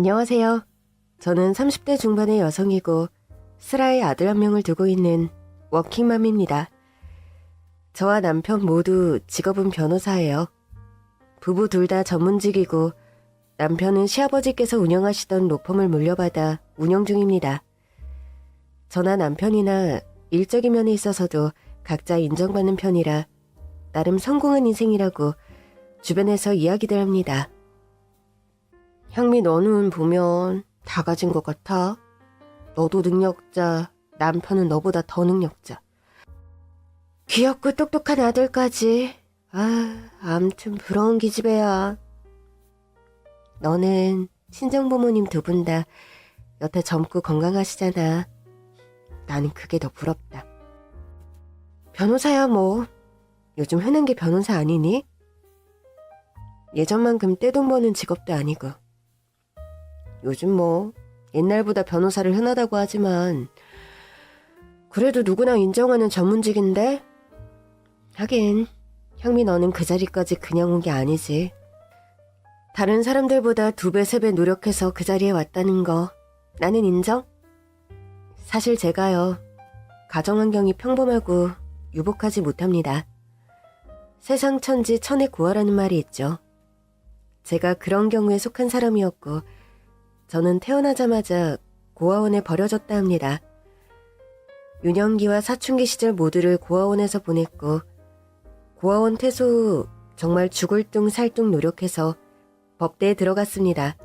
안녕하세요. 저는 30대 중반의 여성이고 슬아의 아들 한 명을 두고 있는 워킹맘입니다. 저와 남편 모두 직업은 변호사예요. 부부 둘 다 전문직이고 남편은 시아버지께서 운영하시던 로펌을 물려받아 운영 중입니다. 저나 남편이나 일적인 면에 있어서도 각자 인정받는 편이라 나름 성공한 인생이라고 주변에서 이야기들 합니다. 향미, 너는 보면 다 가진 것 같아. 너도 능력자, 남편은 너보다 더 능력자. 귀엽고 똑똑한 아들까지. 암튼 부러운 기집애야. 너는 친정부모님 두 분 다 여태 젊고 건강하시잖아. 나는 그게 더 부럽다. 변호사야 뭐. 요즘 흔한 게 변호사 아니니? 예전만큼 떼돈 버는 직업도 아니고. 요즘 뭐 옛날보다 변호사를 흔하다고 하지만 그래도 누구나 인정하는 전문직인데? 하긴 향미, 너는 그 자리까지 그냥 온 게 아니지. 다른 사람들보다 2배, 3배 노력해서 그 자리에 왔다는 거 나는 인정? 사실 제가요, 가정 환경이 평범하고 유복하지 못합니다. 세상 천지 천의 고아라는 말이 있죠. 제가 그런 경우에 속한 사람이었고 저는 태어나자마자 고아원에 버려졌다 합니다. 유년기와 사춘기 시절 모두를 고아원에서 보냈고 고아원 퇴소 후 정말 죽을 둥 살 둥 노력해서 법대에 들어갔습니다.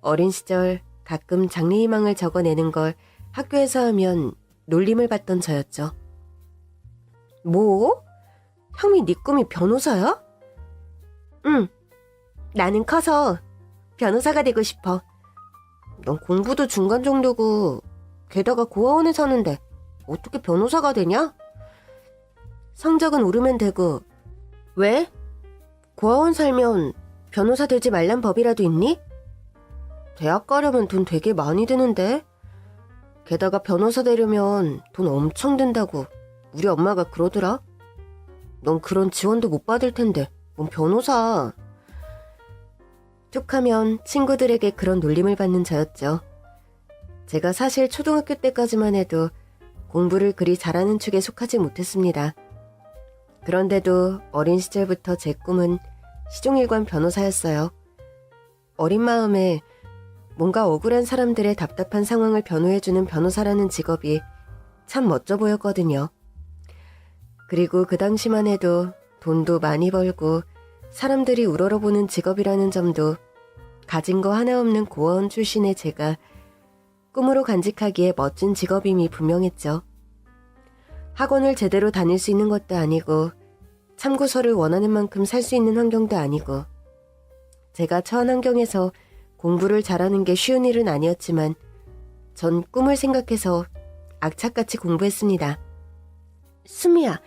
어린 시절 가끔 장래희망을 적어내는 걸 학교에서 하면 놀림을 받던 저였죠. 뭐? 향미, 네 꿈이 변호사야? 응, 나는 커서 변호사가 되고 싶어. 넌 공부도 중간 정도고 게다가 고아원에 사는데 어떻게 변호사가 되냐? 성적은 오르면 되고. 왜? 고아원 살면 변호사 되지 말란 법이라도 있니? 대학 가려면 돈 되게 많이 드는데. 게다가 변호사 되려면 돈 엄청 든다고 우리 엄마가 그러더라. 넌 그런 지원도 못 받을 텐데 뭔 변호사. 툭하면 친구들에게 그런 놀림을 받는 저였죠. 제가 사실 초등학교 때까지만 해도 공부를 그리 잘하는 축에 속하지 못했습니다. 그런데도 어린 시절부터 제 꿈은 시종일관 변호사였어요. 어린 마음에 뭔가 억울한 사람들의 답답한 상황을 변호해주는 변호사라는 직업이 참 멋져 보였거든요. 그리고 그 당시만 해도 돈도 많이 벌고 사람들이 우러러보는 직업이라는 점도 가진 거 하나 없는 고아원 출신의 제가 꿈으로 간직하기에 멋진 직업임이 분명했죠. 학원을 제대로 다닐 수 있는 것도 아니고 참고서를 원하는 만큼 살 수 있는 환경도 아니고 제가 처한 환경에서 공부를 잘하는 게 쉬운 일은 아니었지만 전 꿈을 생각해서 악착같이 공부했습니다. 수미야,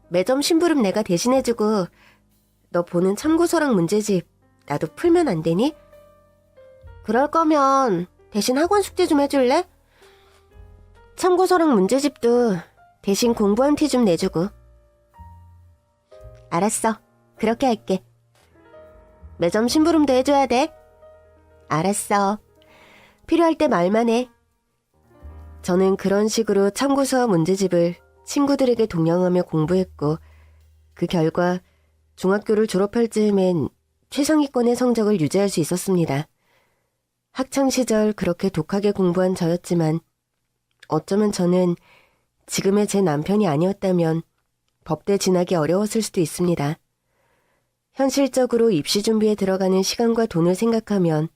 매점 심부름 내가 대신해주고 너 보는 참고서랑 문제집 나도 풀면 안 되니? 그럴 거면 대신 학원 숙제 좀 해줄래? 참고서랑 문제집도 대신 공부한 티 좀 내주고. 알았어, 그렇게 할게. 매점 심부름도 해줘야 돼. 알았어. 필요할 때 말만 해. 저는 그런 식으로 참고서와 문제집을 친구들에게 동양하며 공부했고 그 결과 중학교를 졸업할 즈음엔 최상위권의 성적을 유지할 수 있었습니다. 학창시절 그렇게 독하게 공부한 저였지만 어쩌면 저는 지금의 제 남편이 아니었다면 법대 진학이 어려웠을 수도 있습니다. 현실적으로 입시 준비에 들어가는 시간과 돈을 생각하면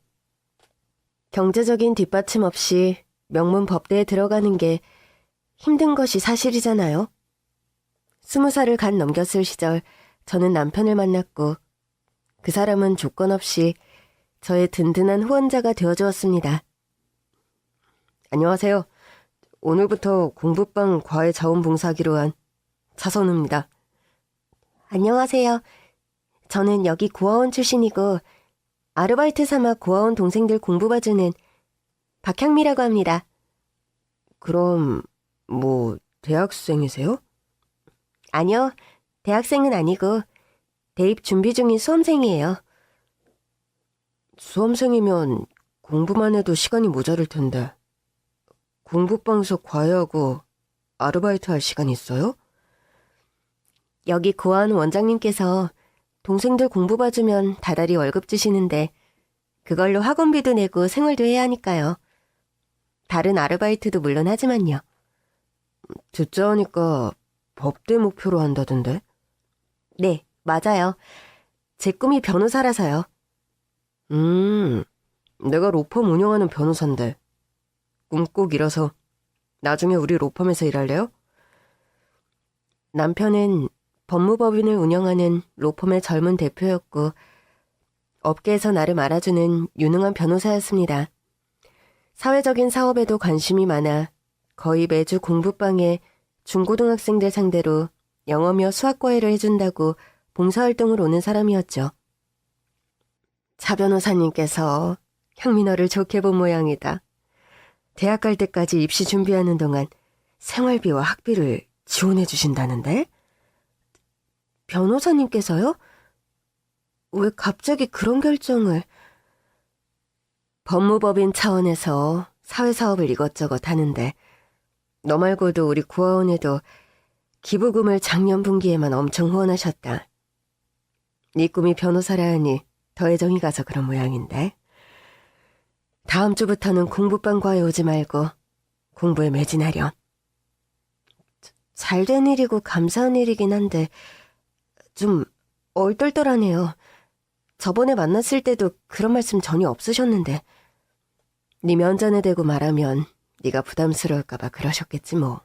경제적인 뒷받침 없이 명문 법대에 들어가는 게 힘든 것이 사실이잖아요. 20살을 갓 넘겼을 시절 저는 남편을 만났고 그 사람은 조건 없이 저의 든든한 후원자가 되어주었습니다. 안녕하세요. 오늘부터 공부방 과외 자원봉사하기로 한 차선우입니다. 안녕하세요. 저는 여기 고아원 출신이고 아르바이트 삼아 고아원 동생들 공부 봐주는 박향미라고 합니다. 그럼 뭐 대학생이세요? 아니요, 대학생은 아니고 대입 준비 중인 수험생이에요. 수험생이면 공부만 해도 시간이 모자랄 텐데. 공부방에서 과외하고 아르바이트 할 시간 있어요? 여기 고아원 원장님께서 동생들 공부 봐주면 다달이 월급 주시는데 그걸로 학원비도 내고 생활도 해야 하니까요. 다른 아르바이트도 물론 하지만요. 듣자 하니까 법대 목표로 한다던데? 네, 맞아요. 제 꿈이 변호사라서요. 내가 로펌 운영하는 변호사인데 꿈 꼭 이뤄서 나중에 우리 로펌에서 일할래요? 남편은 법무법인을 운영하는 로펌의 젊은 대표였고 업계에서 나름 알아주는 유능한 변호사였습니다. 사회적인 사업에도 관심이 많아 거의 매주 공부방에 중고등학생들 상대로 영어며 수학 과외를 해준다고 봉사활동을 오는 사람이었죠. 차 변호사님께서 향민호를 좋게 본 모양이다. 대학 갈 때까지 입시 준비하는 동안 생활비와 학비를 지원해 주신다는데? 변호사님께서요? 왜 갑자기 그런 결정을? 법무법인 차원에서 사회사업을 이것저것 하는데 너 말고도 우리 고아원에도 기부금을 작년 분기에만 엄청 후원하셨다. 네 꿈이 변호사라 하니 더 애정이 가서 그런 모양인데. 다음 주부터는 공부방 과외 오지 말고 공부에 매진하렴. 잘된 일이고 감사한 일이긴 한데 좀 얼떨떨하네요. 저번에 만났을 때도 그런 말씀 전혀 없으셨는데 네 면전에 대고 말하면 네가 부담스러울까봐 그러셨겠지 뭐.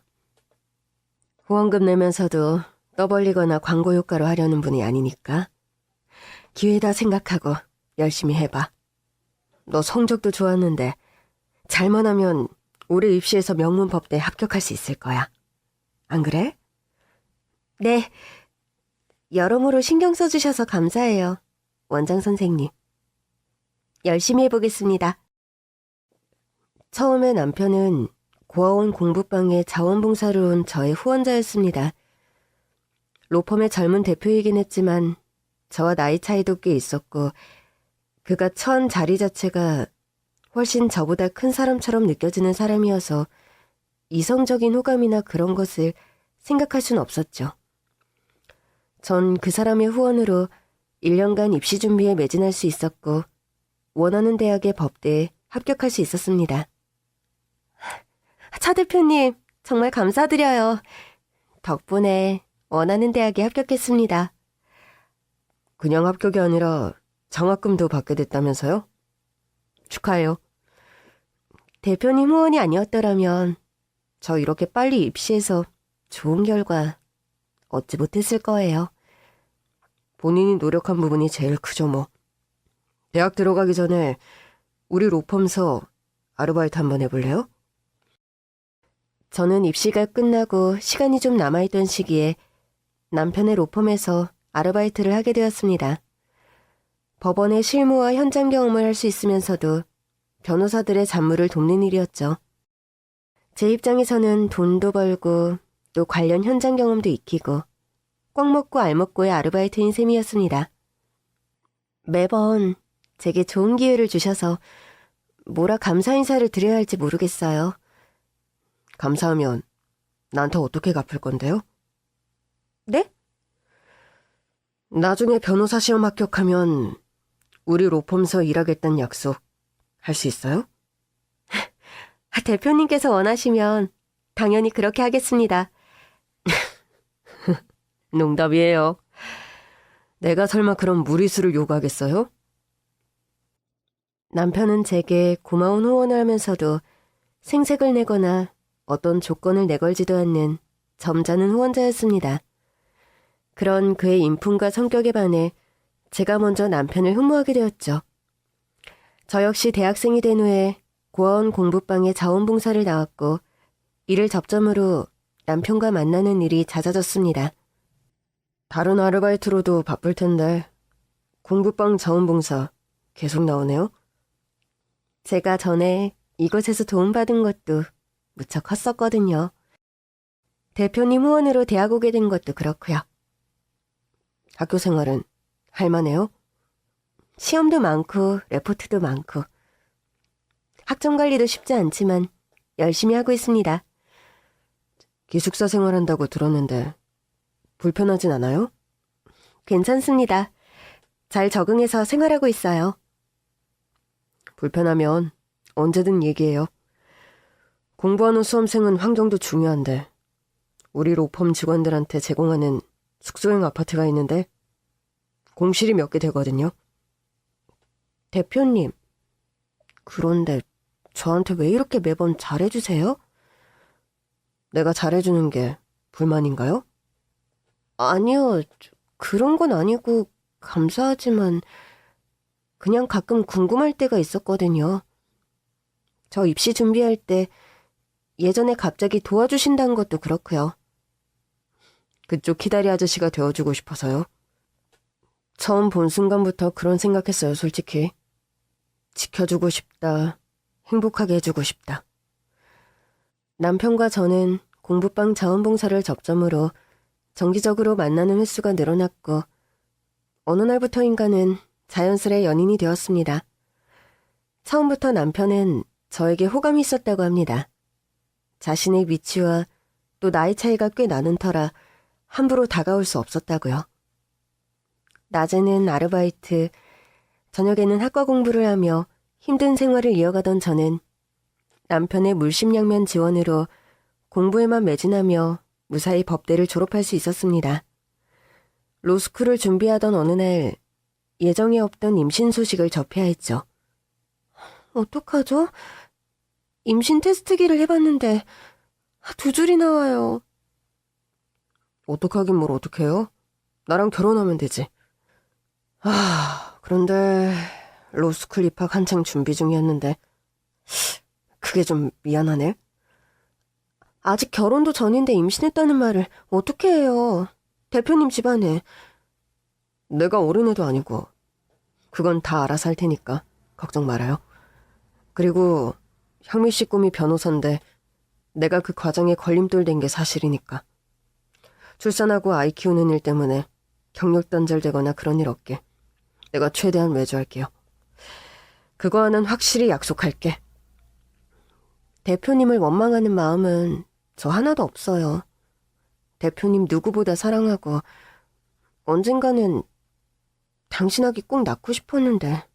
후원금 내면서도 떠벌리거나 광고 효과로 하려는 분이 아니니까 기회다 생각하고 열심히 해봐. 너 성적도 좋았는데 잘만 하면 올해 입시에서 명문법대에 합격할 수 있을 거야. 안 그래? 네. 여러모로 신경 써주셔서 감사해요. 원장 선생님. 열심히 해보겠습니다. 처음에 남편은 고아원 공부방에 자원봉사로 온 저의 후원자였습니다. 로펌의 젊은 대표이긴 했지만 저와 나이 차이도 꽤 있었고 그가 처한 자리 자체가 훨씬 저보다 큰 사람처럼 느껴지는 사람이어서 이성적인 호감이나 그런 것을 생각할 순 없었죠. 전 그 사람의 후원으로 1년간 입시 준비에 매진할 수 있었고 원하는 대학의 법대에 합격할 수 있었습니다. 차 대표님, 정말 감사드려요. 덕분에 원하는 대학에 합격했습니다. 그냥 합격이 아니라 장학금도 받게 됐다면서요? 축하해요. 대표님 후원이 아니었더라면 저 이렇게 빨리 입시해서 좋은 결과 얻지 못했을 거예요. 본인이 노력한 부분이 제일 크죠 뭐. 대학 들어가기 전에 우리 로펌서 아르바이트 한번 해볼래요? 저는 입시가 끝나고 시간이 좀 남아있던 시기에 남편의 로펌에서 아르바이트를 하게 되었습니다. 법원의 실무와 현장 경험을 할 수 있으면서도 변호사들의 잡무를 돕는 일이었죠. 제 입장에서는 돈도 벌고 또 관련 현장 경험도 익히고 꽉 먹고 알 먹고의 아르바이트인 셈이었습니다. 매번 제게 좋은 기회를 주셔서 뭐라 감사 인사를 드려야 할지 모르겠어요. 감사하면 나한테 어떻게 갚을 건데요? 네? 나중에 변호사 시험 합격하면 우리 로펌서 일하겠다는 약속 할 수 있어요? 대표님께서 원하시면 당연히 그렇게 하겠습니다. 농담이에요. 내가 설마 그런 무리수를 요구하겠어요? 남편은 제게 고마운 후원을 하면서도 생색을 내거나 어떤 조건을 내걸지도 않는 점잖은 후원자였습니다. 그런 그의 인품과 성격에 반해 제가 먼저 남편을 흠모하게 되었죠. 저 역시 대학생이 된 후에 고아원 공부방에 자원봉사를 나왔고 이를 접점으로 남편과 만나는 일이 잦아졌습니다. 다른 아르바이트로도 바쁠 텐데 공부방 자원봉사 계속 나오네요? 제가 전에 이곳에서 도움받은 것도 무척 컸었거든요. 대표님 후원으로 대학 오게 된 것도 그렇고요. 학교 생활은 할만해요? 시험도 많고 레포트도 많고 학점 관리도 쉽지 않지만 열심히 하고 있습니다. 기숙사 생활한다고 들었는데 불편하진 않아요? 괜찮습니다. 잘 적응해서 생활하고 있어요. 불편하면 언제든 얘기해요. 공부하는 수험생은 환경도 중요한데 우리 로펌 직원들한테 제공하는 숙소형 아파트가 있는데 공실이 몇 개 되거든요. 대표님, 그런데 저한테 왜 이렇게 매번 잘해주세요? 내가 잘해주는 게 불만인가요? 아니요, 그런 건 아니고 감사하지만 그냥 가끔 궁금할 때가 있었거든요. 저 입시 준비할 때 예전에 갑자기 도와주신다는 것도 그렇고요. 그쪽 키다리 아저씨가 되어주고 싶어서요. 처음 본 순간부터 그런 생각했어요, 솔직히. 지켜주고 싶다, 행복하게 해주고 싶다. 남편과 저는 공부방 자원봉사를 접점으로 정기적으로 만나는 횟수가 늘어났고 어느 날부터인가는 자연스레 연인이 되었습니다. 처음부터 남편은 저에게 호감이 있었다고 합니다. 자신의 위치와 또 나이 차이가 꽤 나는 터라 함부로 다가올 수 없었다고요. 낮에는 아르바이트, 저녁에는 학과 공부를 하며 힘든 생활을 이어가던 저는 남편의 물심양면 지원으로 공부에만 매진하며 무사히 법대를 졸업할 수 있었습니다. 로스쿨을 준비하던 어느 날 예정에 없던 임신 소식을 접해야 했죠. 어떡하죠? 임신 테스트기를 해봤는데 2줄이 나와요. 어떡하긴 뭘 어떡해요? 나랑 결혼하면 되지. 그런데 로스쿨 입학 한창 준비 중이었는데 그게 좀 미안하네. 아직 결혼도 전인데 임신했다는 말을 어떻게 해요? 대표님 집안에. 내가 어린애도 아니고 그건 다 알아서 할 테니까 걱정 말아요. 그리고 향미 씨 꿈이 변호사인데 내가 그 과정에 걸림돌 된 게 사실이니까. 출산하고 아이 키우는 일 때문에 경력 단절되거나 그런 일 없게 내가 최대한 외주할게요. 그거 하나는 확실히 약속할게. 대표님을 원망하는 마음은 저 하나도 없어요. 대표님 누구보다 사랑하고 언젠가는 당신 아기 꼭 낳고 싶었는데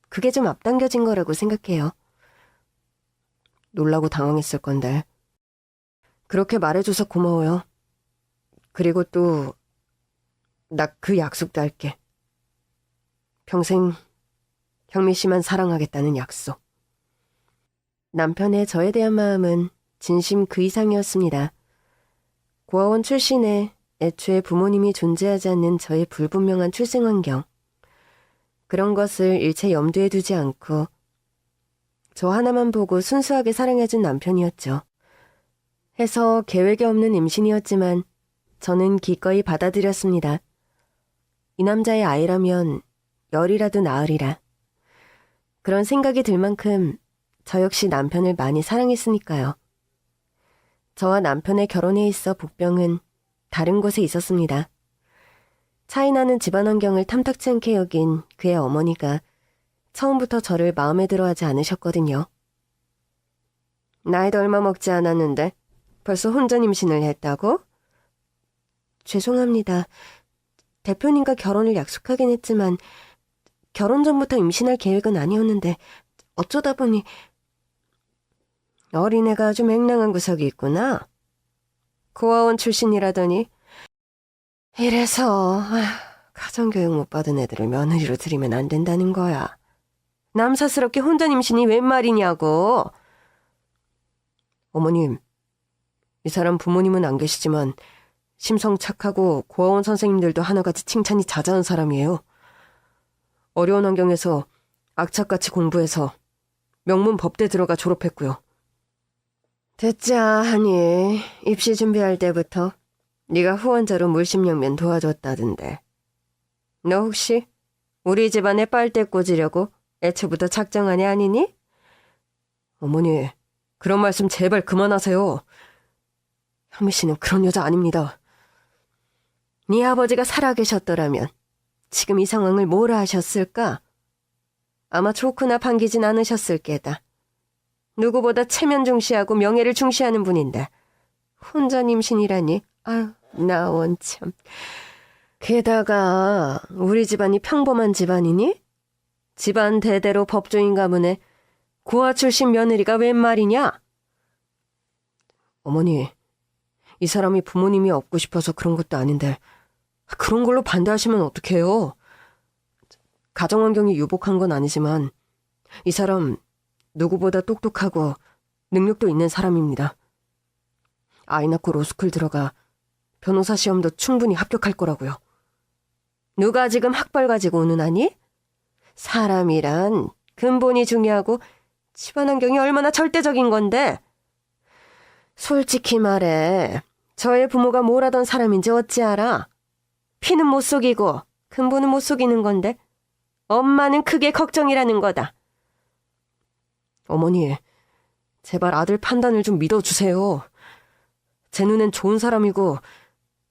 그게 좀 앞당겨진 거라고 생각해요. 놀라고 당황했을 건데. 그렇게 말해줘서 고마워요. 그리고 또 나 그 약속도 할게. 평생 향미 씨만 사랑하겠다는 약속. 남편의 저에 대한 마음은 진심 그 이상이었습니다. 고아원 출신에 애초에 부모님이 존재하지 않는 저의 불분명한 출생 환경. 그런 것을 일체 염두에 두지 않고 저 하나만 보고 순수하게 사랑해준 남편이었죠. 해서 계획에 없는 임신이었지만 저는 기꺼이 받아들였습니다. 이 남자의 아이라면 열이라도 낳으리라. 그런 생각이 들 만큼 저 역시 남편을 많이 사랑했으니까요. 저와 남편의 결혼에 있어 복병은 다른 곳에 있었습니다. 차이나는 집안 환경을 탐탁치 않게 여긴 그의 어머니가 처음부터 저를 마음에 들어하지 않으셨거든요. 나이도 얼마 먹지 않았는데 벌써 혼전 임신을 했다고? 죄송합니다. 대표님과 결혼을 약속하긴 했지만 결혼 전부터 임신할 계획은 아니었는데 어쩌다 보니. 어린애가 아주 맹랑한 구석이 있구나. 고아원 출신이라더니. 이래서 가정교육 못 받은 애들을 며느리로 들이면 안 된다는 거야. 남사스럽게 혼전 임신이 웬 말이냐고. 어머님, 이 사람 부모님은 안 계시지만 심성 착하고 고아원 선생님들도 하나같이 칭찬이 자자한 사람이에요. 어려운 환경에서 악착같이 공부해서 명문 법대 들어가 졸업했고요. 됐자 하니 입시 준비할 때부터 네가 후원자로 물심양면 도와줬다던데. 너 혹시 우리 집안에 빨대 꽂으려고 애초부터 작정한 애 아니니? 어머니, 그런 말씀 제발 그만하세요. 향미 씨는 그런 여자 아닙니다. 네 아버지가 살아계셨더라면 지금 이 상황을 뭐라 하셨을까? 아마 좋거나 반기진 않으셨을 게다. 누구보다 체면 중시하고 명예를 중시하는 분인데 혼자 임신이라니. 아유, 나 원참. 게다가 우리 집안이 평범한 집안이니? 집안 대대로 법조인 가문에 고아 출신 며느리가 웬 말이냐? 어머니, 이 사람이 부모님이 없고 싶어서 그런 것도 아닌데 그런 걸로 반대하시면 어떡해요? 가정환경이 유복한 건 아니지만 이 사람 누구보다 똑똑하고 능력도 있는 사람입니다. 아이 낳고 로스쿨 들어가 변호사 시험도 충분히 합격할 거라고요. 누가 지금 학벌 가지고 운운하니? 사람이란 근본이 중요하고 집안 환경이 얼마나 절대적인 건데. 솔직히 말해 저의 부모가 뭘 하던 사람인지 어찌 알아? 피는 못 속이고 근본은 못 속이는 건데 엄마는 그게 걱정이라는 거다. 어머니, 제발 아들 판단을 좀 믿어주세요. 제 눈엔 좋은 사람이고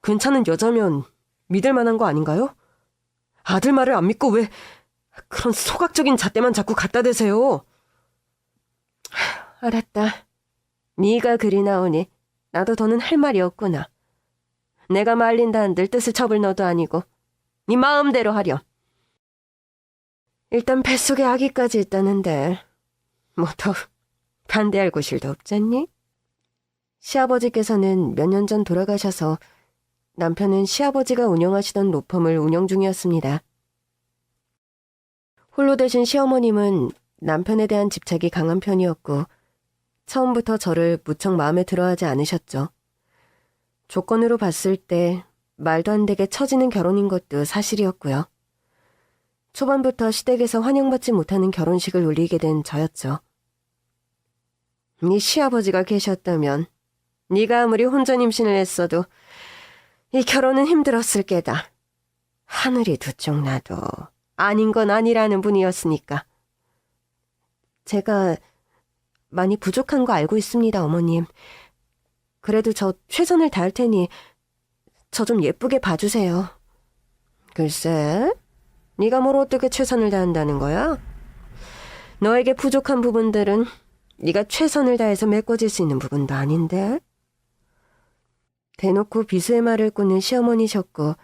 괜찮은 여자면 믿을 만한 거 아닌가요? 아들 말을 안 믿고 왜 그런 소각적인 잣대만 자꾸 갖다 대세요? 알았다. 네가 그리 나오니 나도 더는 할 말이 없구나. 내가 말린다 한들 뜻을 접을 너도 아니고 네 마음대로 하렴. 일단 뱃속에 아기까지 있다는데 뭐 더 반대할 구실도 없잖니? 시아버지께서는 몇 년 전 돌아가셔서 남편은 시아버지가 운영하시던 로펌을 운영 중이었습니다. 홀로 되신 시어머님은 남편에 대한 집착이 강한 편이었고 처음부터 저를 무척 마음에 들어하지 않으셨죠. 조건으로 봤을 때 말도 안 되게 처지는 결혼인 것도 사실이었고요. 초반부터 시댁에서 환영받지 못하는 결혼식을 올리게 된 저였죠. 네 시아버지가 계셨다면 네가 아무리 혼전 임신을 했어도 이 결혼은 힘들었을 게다. 하늘이 두 쪽 나도 아닌 건 아니라는 분이었으니까. 제가 많이 부족한 거 알고 있습니다, 어머님. 그래도 저 최선을 다할 테니 저 좀 예쁘게 봐주세요. 글쎄, 네가 뭘 어떻게 최선을 다한다는 거야? 너에게 부족한 부분들은 네가 최선을 다해서 메꿔질 수 있는 부분도 아닌데? 대놓고 비수의 말을 꾸는 시어머니셨고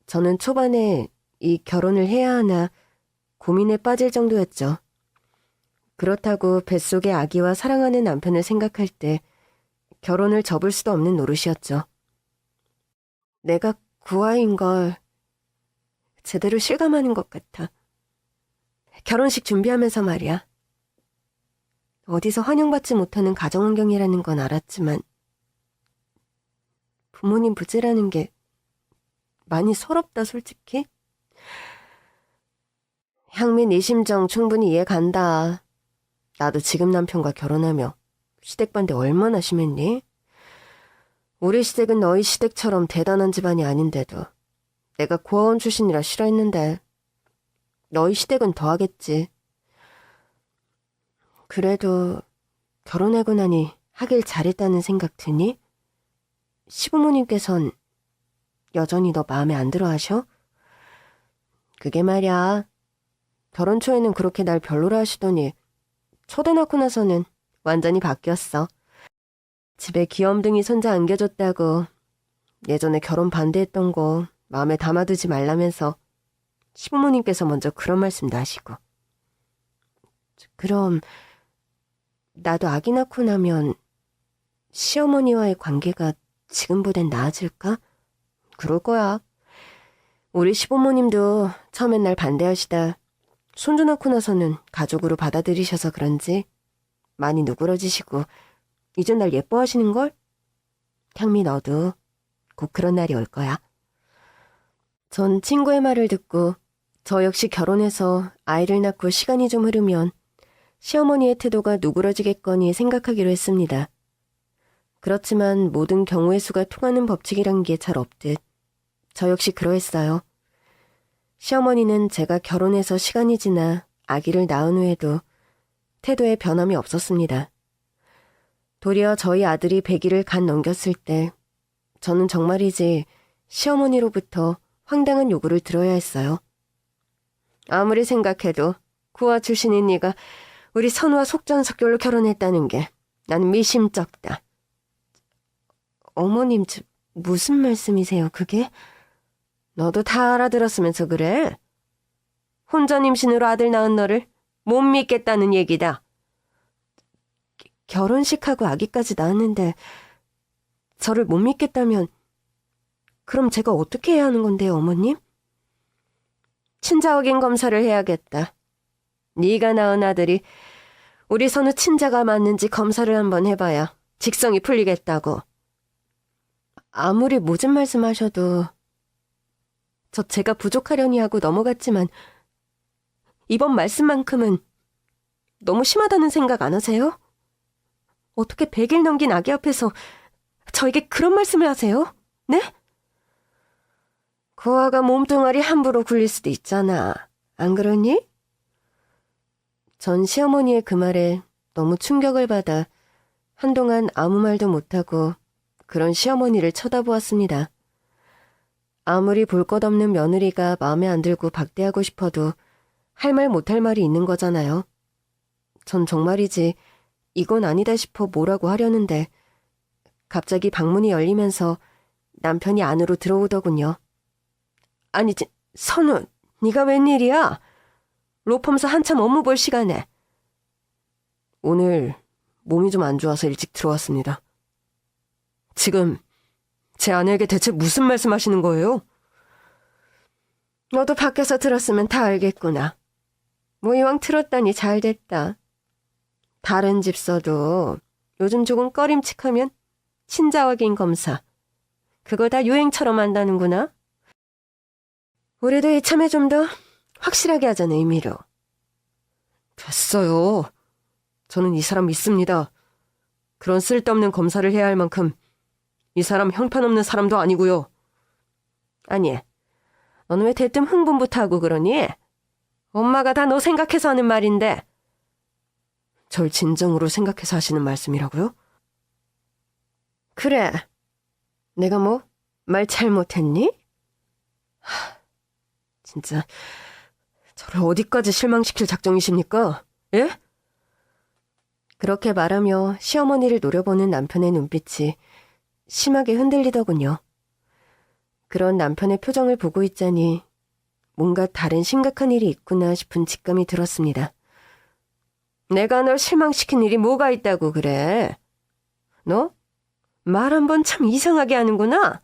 저는 초반에 이 결혼을 해야 하나 고민에 빠질 정도였죠. 그렇다고 뱃속의 아기와 사랑하는 남편을 생각할 때 결혼을 접을 수도 없는 노릇이었죠. 내가 구아인 걸 제대로 실감하는 것 같아. 결혼식 준비하면서 말이야. 어디서 환영받지 못하는 가정환경이라는 건 알았지만 부모님 부재라는 게 많이 서럽다, 솔직히. 향민 네 심정 충분히 이해 간다. 나도 지금 남편과 결혼하며 시댁 반대 얼마나 심했니? 우리 시댁은 너희 시댁처럼 대단한 집안이 아닌데도 내가 고아원 출신이라 싫어했는데 너희 시댁은 더 하겠지. 그래도 결혼하고 나니 하길 잘했다는 생각 드니? 시부모님께선 여전히 너 마음에 안 들어 하셔? 그게 말야. 결혼 초에는 그렇게 날 별로라 하시더니 초대 낳고 나서는 완전히 바뀌었어. 집에 귀염둥이 손자 안겨줬다고 예전에 결혼 반대했던 거 마음에 담아두지 말라면서 시부모님께서 먼저 그런 말씀도 하시고. 그럼 나도 아기 낳고 나면 시어머니와의 관계가 지금보단 나아질까? 그럴 거야. 우리 시부모님도 처음엔 날 반대하시다 손주 낳고 나서는 가족으로 받아들이셔서 그런지 많이 누그러지시고 이제 날 예뻐하시는걸? 향미 너도 곧 그런 날이 올 거야. 전 친구의 말을 듣고 저 역시 결혼해서 아이를 낳고 시간이 좀 흐르면 시어머니의 태도가 누그러지겠거니 생각하기로 했습니다. 그렇지만 모든 경우의 수가 통하는 법칙이란 게 잘 없듯 저 역시 그러했어요. 시어머니는 제가 결혼해서 시간이 지나 아기를 낳은 후에도 태도에 변함이 없었습니다. 도리어 저희 아들이 100일을 간 넘겼을 때 저는 정말이지 시어머니로부터 황당한 요구를 들어야 했어요. 아무리 생각해도 구화 출신인 네가 우리 선우와 속전속결로 결혼했다는 게 나는 미심쩍다. 어머님, 무슨 말씀이세요, 그게? 너도 다 알아들었으면서 그래? 혼전 임신으로 아들 낳은 너를 못 믿겠다는 얘기다. 결혼식하고 아기까지 낳았는데 저를 못 믿겠다면 그럼 제가 어떻게 해야 하는 건데요, 어머님? 친자 확인 검사를 해야겠다. 네가 낳은 아들이 우리 선우 친자가 맞는지 검사를 한번 해봐야 직성이 풀리겠다고. 아무리 모진 말씀하셔도 저 제가 부족하려니 하고 넘어갔지만 이번 말씀만큼은 너무 심하다는 생각 안 하세요? 어떻게 100일 넘긴 아기 앞에서 저에게 그런 말씀을 하세요? 네? 고아가 몸뚱아리 함부로 굴릴 수도 있잖아. 안 그러니? 전 시어머니의 그 말에 너무 충격을 받아 한동안 아무 말도 못하고 그런 시어머니를 쳐다보았습니다. 아무리 볼 것 없는 며느리가 마음에 안 들고 박대하고 싶어도 할 말 못할 말이 있는 거잖아요. 전 정말이지 이건 아니다 싶어 뭐라고 하려는데 갑자기 방문이 열리면서 남편이 안으로 들어오더군요. 아니, 선우, 네가 웬일이야? 로펌서 한참 업무 볼 시간에. 오늘 몸이 좀 안 좋아서 일찍 들어왔습니다. 지금 제 아내에게 대체 무슨 말씀하시는 거예요? 너도 밖에서 들었으면 다 알겠구나. 뭐 이왕 틀었다니 잘 됐다. 다른 집서도 요즘 조금 꺼림칙하면 친자 확인 검사. 그거 다 유행처럼 한다는구나. 우리도 이참에 좀 더 확실하게 하자는 의미로. 됐어요. 저는 이 사람 믿습니다. 그런 쓸데없는 검사를 해야 할 만큼 이 사람 형편없는 사람도 아니고요. 아니, 너는 왜 대뜸 흥분부터 하고 그러니? 엄마가 다 너 생각해서 하는 말인데. 절 진정으로 생각해서 하시는 말씀이라고요? 그래. 내가 뭐 말 잘못했니? 진짜 저를 어디까지 실망시킬 작정이십니까? 예? 그렇게 말하며 시어머니를 노려보는 남편의 눈빛이 심하게 흔들리더군요. 그런 남편의 표정을 보고 있자니 뭔가 다른 심각한 일이 있구나 싶은 직감이 들었습니다. 내가 널 실망시킨 일이 뭐가 있다고 그래? 너? 말 한 번 참 이상하게 하는구나?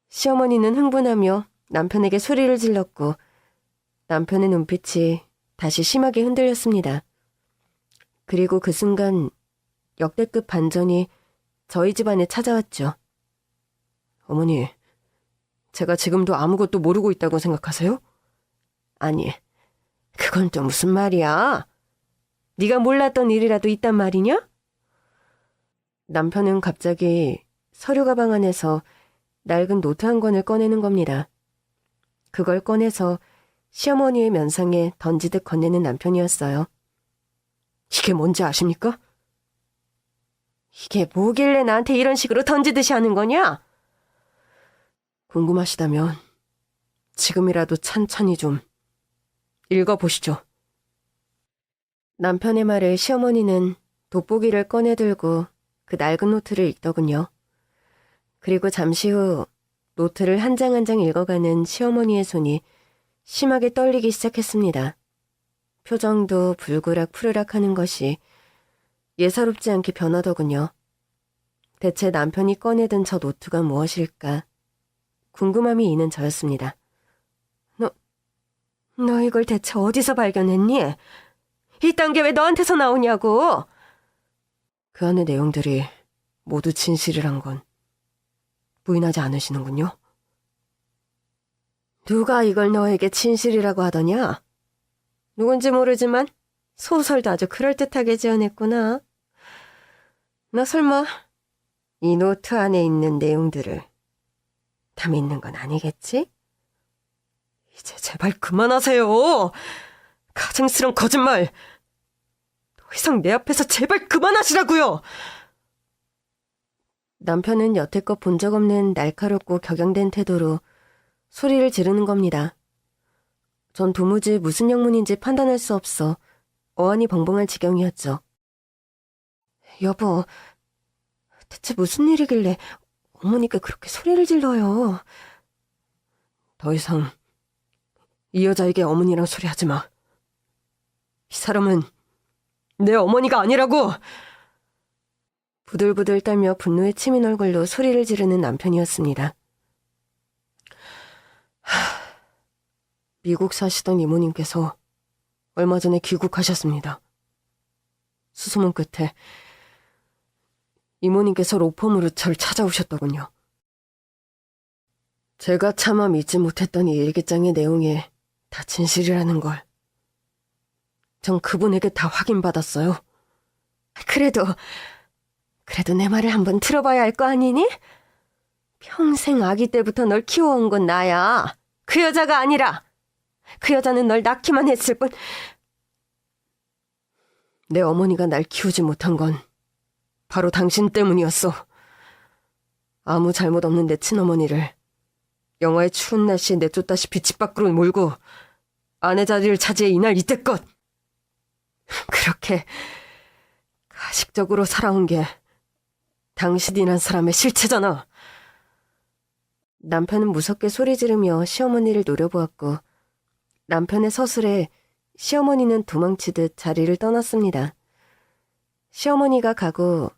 시어머니는 흥분하며 남편에게 소리를 질렀고 남편의 눈빛이 다시 심하게 흔들렸습니다. 그리고 그 순간 역대급 반전이 저희 집안에 찾아왔죠. 어머니, 제가 지금도 아무것도 모르고 있다고 생각하세요? 아니, 그건 또 무슨 말이야? 네가 몰랐던 일이라도 있단 말이냐? 남편은 갑자기 서류 가방 안에서 낡은 노트 한 권을 꺼내는 겁니다. 그걸 꺼내서 시어머니의 면상에 던지듯 건네는 남편이었어요. 이게 뭔지 아십니까? 이게 뭐길래 나한테 이런 식으로 던지듯이 하는 거냐? 궁금하시다면 지금이라도 찬찬히 좀 읽어보시죠. 남편의 말에 시어머니는 돋보기를 꺼내들고 그 낡은 노트를 읽더군요. 그리고 잠시 후 노트를 한 장 한 장 읽어가는 시어머니의 손이 심하게 떨리기 시작했습니다. 표정도 불그락 푸르락 하는 것이 예사롭지 않게 변하더군요. 대체 남편이 꺼내든 저 노트가 무엇일까? 궁금함이 있는 저였습니다. 너 이걸 대체 어디서 발견했니? 이딴 게 왜 너한테서 나오냐고! 그 안의 내용들이 모두 진실이란 건 부인하지 않으시는군요. 누가 이걸 너에게 진실이라고 하더냐? 누군지 모르지만 소설도 아주 그럴듯하게 지어냈구나. 너 설마 이 노트 안에 있는 내용들을 다 믿는 건 아니겠지? 이제 제발 그만하세요. 가증스러운 거짓말. 더 이상 내 앞에서 제발 그만하시라고요. 남편은 여태껏 본 적 없는 날카롭고 격양된 태도로 소리를 지르는 겁니다. 전 도무지 무슨 영문인지 판단할 수 없어 어안이 벙벙할 지경이었죠. 여보, 대체 무슨 일이길래 어머니께 그렇게 소리를 질러요? 더 이상 이 여자에게 어머니랑 소리하지 마. 이 사람은 내 어머니가 아니라고! 부들부들 떨며 분노에 치민 얼굴로 소리를 지르는 남편이었습니다. 미국 사시던 이모님께서 얼마 전에 귀국하셨습니다. 수소문 끝에 이모님께서 로펌으로 절 찾아오셨더군요. 제가 차마 믿지 못했던 이 일기장의 내용이 다 진실이라는 걸 전 그분에게 다 확인받았어요. 그래도 내 말을 한번 들어봐야 할 거 아니니? 평생 아기 때부터 널 키워온 건 나야. 그 여자가 아니라 그 여자는 널 낳기만 했을 뿐. 내 어머니가 날 키우지 못한 건 바로 당신 때문이었어. 아무 잘못 없는 내 친어머니를 영하의 추운 날씨에 내쫓다시피 집 밖으로 몰고 아내 자리를 차지해 이날 이때껏 그렇게 가식적으로 살아온 게 당신이란 사람의 실체잖아. 남편은 무섭게 소리 지르며 시어머니를 노려보았고 남편의 서술에 시어머니는 도망치듯 자리를 떠났습니다. 시어머니가 가고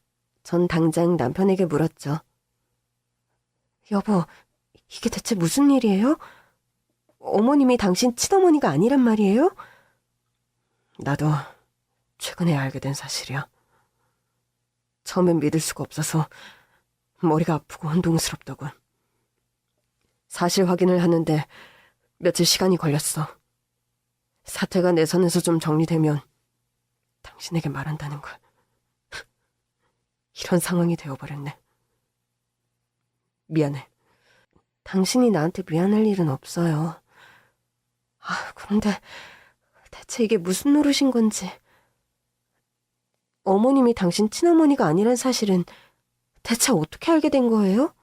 전 당장 남편에게 물었죠. 여보, 이게 대체 무슨 일이에요? 어머님이 당신 친어머니가 아니란 말이에요? 나도 최근에 알게 된 사실이야. 처음엔 믿을 수가 없어서 머리가 아프고 혼동스럽더군. 사실 확인을 하는데 며칠 시간이 걸렸어. 사태가 내 선에서 좀 정리되면 당신에게 말한다는 걸. 이런 상황이 되어버렸네. 미안해. 당신이 나한테 미안할 일은 없어요. 그런데 대체 이게 무슨 노릇인 건지. 어머님이 당신 친어머니가 아니란 사실은 대체 어떻게 알게 된 거예요?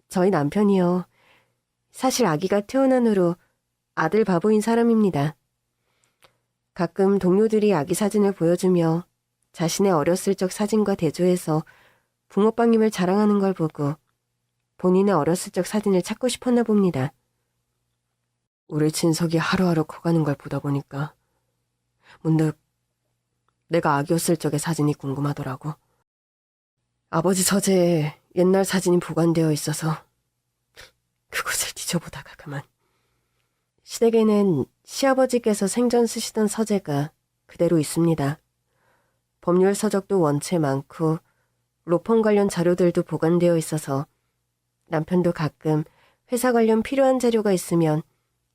저희 남편이요. 사실 아기가 태어난 후로 아들 바보인 사람입니다. 가끔 동료들이 아기 사진을 보여주며 자신의 어렸을 적 사진과 대조해서 붕어빵임을 자랑하는 걸 보고 본인의 어렸을 적 사진을 찾고 싶었나 봅니다. 우리 친석이 하루하루 커가는 걸 보다 보니까 문득 내가 아기였을 적의 사진이 궁금하더라고. 아버지 서재에 옛날 사진이 보관되어 있어서 그곳을 뒤져보다가 그만. 시댁에는 시아버지께서 생전 쓰시던 서재가 그대로 있습니다. 법률 서적도 원체 많고 로펌 관련 자료들도 보관되어 있어서 남편도 가끔 회사 관련 필요한 자료가 있으면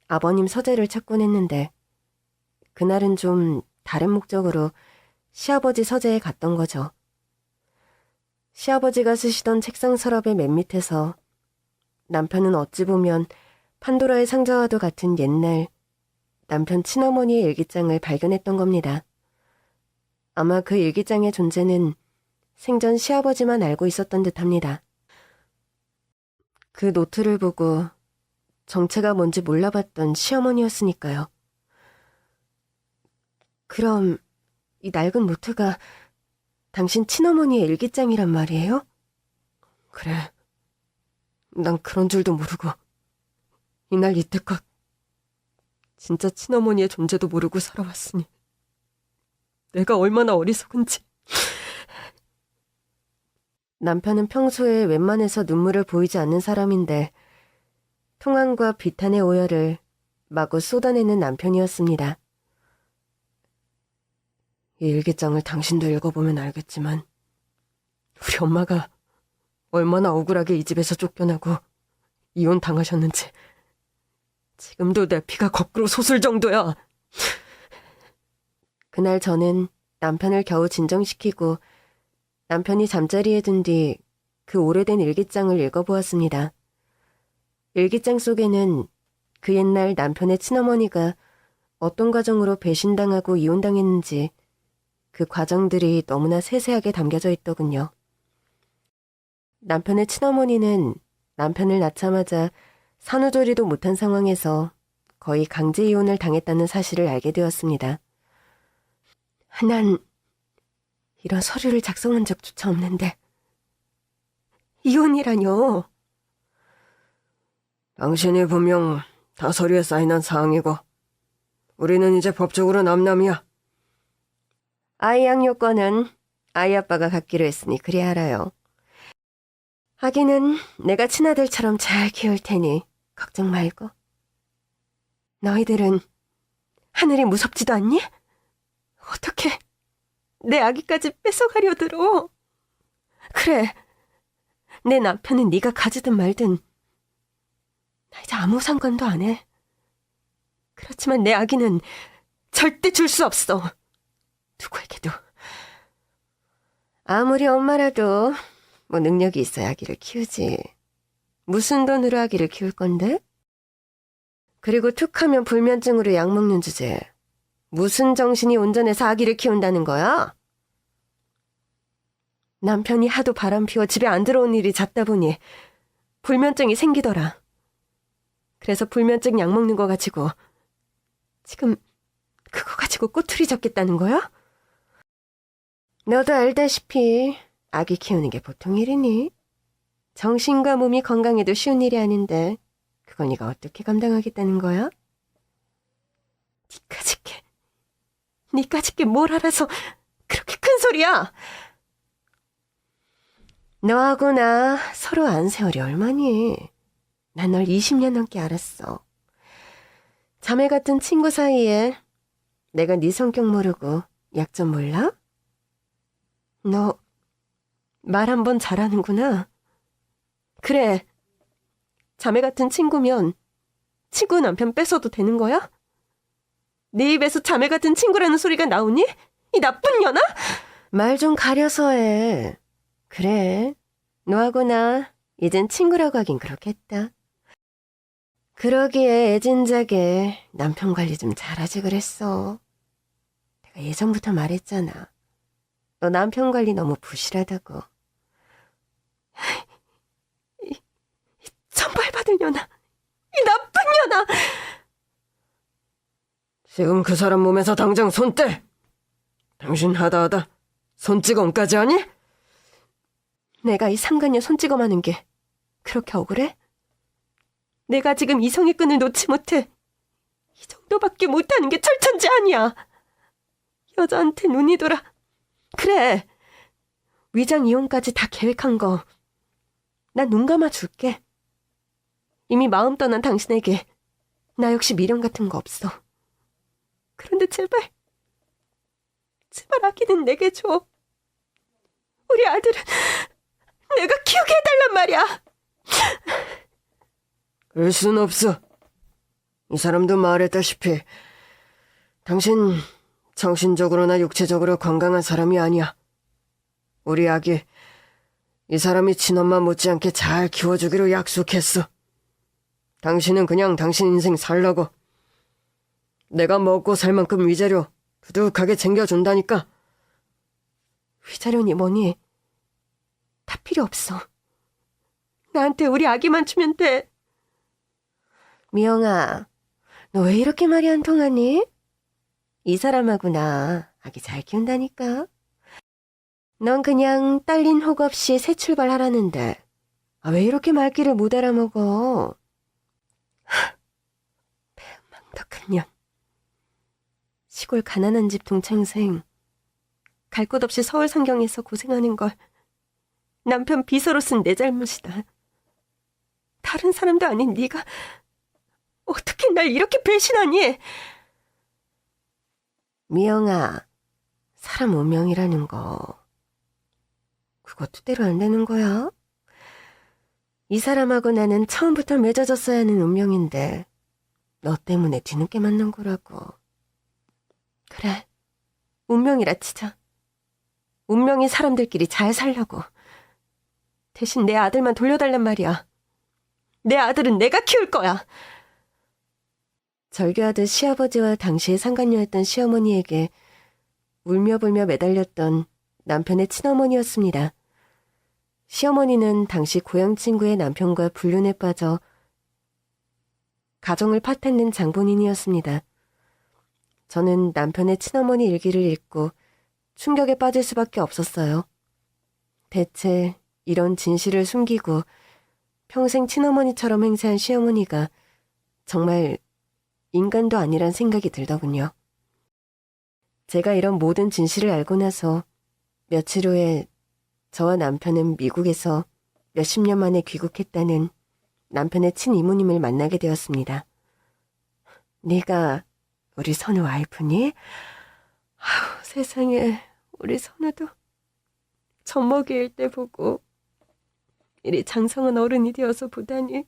아버님 서재를 찾곤 했는데 그날은 좀 다른 목적으로 시아버지 서재에 갔던 거죠. 시아버지가 쓰시던 책상 서랍의 맨 밑에서 남편은 어찌 보면 판도라의 상자와도 같은 옛날 남편 친어머니의 일기장을 발견했던 겁니다. 아마 그 일기장의 존재는 생전 시아버지만 알고 있었던 듯합니다. 그 노트를 보고 정체가 뭔지 몰라봤던 시어머니였으니까요. 그럼 이 낡은 노트가 당신 친어머니의 일기장이란 말이에요? 그래. 난 그런 줄도 모르고 이날 이때껏 진짜 친어머니의 존재도 모르고 살아왔으니 내가 얼마나 어리석은지. 남편은 평소에 웬만해서 눈물을 보이지 않는 사람인데 통항과 비탄의 오열을 마구 쏟아내는 남편이었습니다. 이 일기장을 당신도 읽어보면 알겠지만 우리 엄마가 얼마나 억울하게 이 집에서 쫓겨나고 이혼당하셨는지 지금도 내 피가 거꾸로 솟을 정도야. 그날 저는 남편을 겨우 진정시키고 남편이 잠자리에 든 뒤 그 오래된 일기장을 읽어보았습니다. 일기장 속에는 그 옛날 남편의 친어머니가 어떤 과정으로 배신당하고 이혼당했는지 그 과정들이 너무나 세세하게 담겨져 있더군요. 남편의 친어머니는 남편을 낳자마자 산후조리도 못한 상황에서 거의 강제 이혼을 당했다는 사실을 알게 되었습니다. 난 이런 서류를 작성한 적조차 없는데 이혼이라뇨. 당신이 분명 다 서류에 사인한 사항이고 우리는 이제 법적으로 남남이야. 아이 양육권은 아이 아빠가 갖기로 했으니 그리 알아요. 아기는 내가 친아들처럼 잘 키울 테니 걱정 말고. 너희들은 하늘이 무섭지도 않니? 어떻게 내 아기까지 뺏어가려 들어? 그래, 내 남편은 네가 가지든 말든 나 이제 아무 상관도 안 해. 그렇지만 내 아기는 절대 줄 수 없어. 누구에게도. 아무리 엄마라도 뭐 능력이 있어야 아기를 키우지. 무슨 돈으로 아기를 키울 건데? 그리고 툭하면 불면증으로 약 먹는 주제에 무슨 정신이 온전해서 아기를 키운다는 거야? 남편이 하도 바람 피워 집에 안 들어온 일이 잦다 보니 불면증이 생기더라. 그래서 불면증 약 먹는 거 가지고 지금 그거 가지고 꼬투리 잡겠다는 거야? 너도 알다시피 아기 키우는 게 보통 일이니? 정신과 몸이 건강해도 쉬운 일이 아닌데 그걸 네가 어떻게 감당하겠다는 거야? 니까짓게 뭘 알아서 그렇게 큰 소리야? 너하고 나 서로 안 세월이 얼마니? 난 널 20년 넘게 알았어. 자매 같은 친구 사이에 내가 네 성격 모르고 약점 몰라? 너 말 한 번 잘하는구나. 그래, 자매 같은 친구면 친구 남편 뺏어도 되는 거야? 네 입에서 자매 같은 친구라는 소리가 나오니? 이 나쁜 년아? 말 좀 가려서 해. 그래, 너하고 나 이젠 친구라고 하긴 그렇겠다. 그러기에 애진작에 남편 관리 좀 잘하지 그랬어. 내가 예전부터 말했잖아. 너 남편 관리 너무 부실하다고. 이 천벌받을 년아, 이 나쁜 년아! 지금 그 사람 몸에서 당장 손 떼! 당신 하다하다 손찌검까지 하니? 내가 이 상간녀 손찌검하는 게 그렇게 억울해? 내가 지금 이성의 끈을 놓지 못해. 이 정도밖에 못하는 게 철천지 아니야. 여자한테 눈이 돌아. 그래, 위장 이혼까지 다 계획한 거 난 눈 감아 줄게. 이미 마음 떠난 당신에게 나 역시 미련 같은 거 없어. 그런데 제발 아기는 내게 줘. 우리 아들은 내가 키우게 해달란 말이야. 그럴 순 없어. 이 사람도 말했다시피 당신 정신적으로나 육체적으로 건강한 사람이 아니야. 우리 아기 이 사람이 친엄마 못지않게 잘 키워주기로 약속했어. 당신은 그냥 당신 인생 살라고. 내가 먹고 살 만큼 위자료 두둑하게 챙겨준다니까. 위자료니 뭐니 다 필요 없어. 나한테 우리 아기만 주면 돼. 미영아, 너 왜 이렇게 말이 안 통하니? 이 사람하고 나 아기 잘 키운다니까. 넌 그냥 딸린 혹 없이 새 출발하라는데 왜 이렇게 말귀를 못 알아먹어? 배은망덕한 년. 시골 가난한 집 동창생 갈 곳 없이 서울 상경에서 고생하는 걸 남편 비서로 쓴 내 잘못이다. 다른 사람도 아닌 네가 어떻게 날 이렇게 배신하니? 미영아, 사람 운명이라는 거 그거 뜻대로 안 되는 거야? 이 사람하고 나는 처음부터 맺어졌어야 하는 운명인데 너 때문에 뒤늦게 만난 거라고. 그래, 운명이라 치자. 운명이 사람들끼리 잘 살라고. 대신 내 아들만 돌려달란 말이야. 내 아들은 내가 키울 거야. 절교하듯 시아버지와 당시의 상간녀였던 시어머니에게 울며불며 매달렸던 남편의 친어머니였습니다. 시어머니는 당시 고향 친구의 남편과 불륜에 빠져 가정을 파탄낸 장본인이었습니다. 저는 남편의 친어머니 일기를 읽고 충격에 빠질 수밖에 없었어요. 대체 이런 진실을 숨기고 평생 친어머니처럼 행세한 시어머니가 정말 인간도 아니란 생각이 들더군요. 제가 이런 모든 진실을 알고 나서 며칠 후에 저와 남편은 미국에서 몇십 년 만에 귀국했다는 남편의 친이모님을 만나게 되었습니다. 네가 우리 선우 와이프니? 아우, 세상에, 우리 선우도 젖먹이일 때 보고 이리 장성한 어른이 되어서 보다니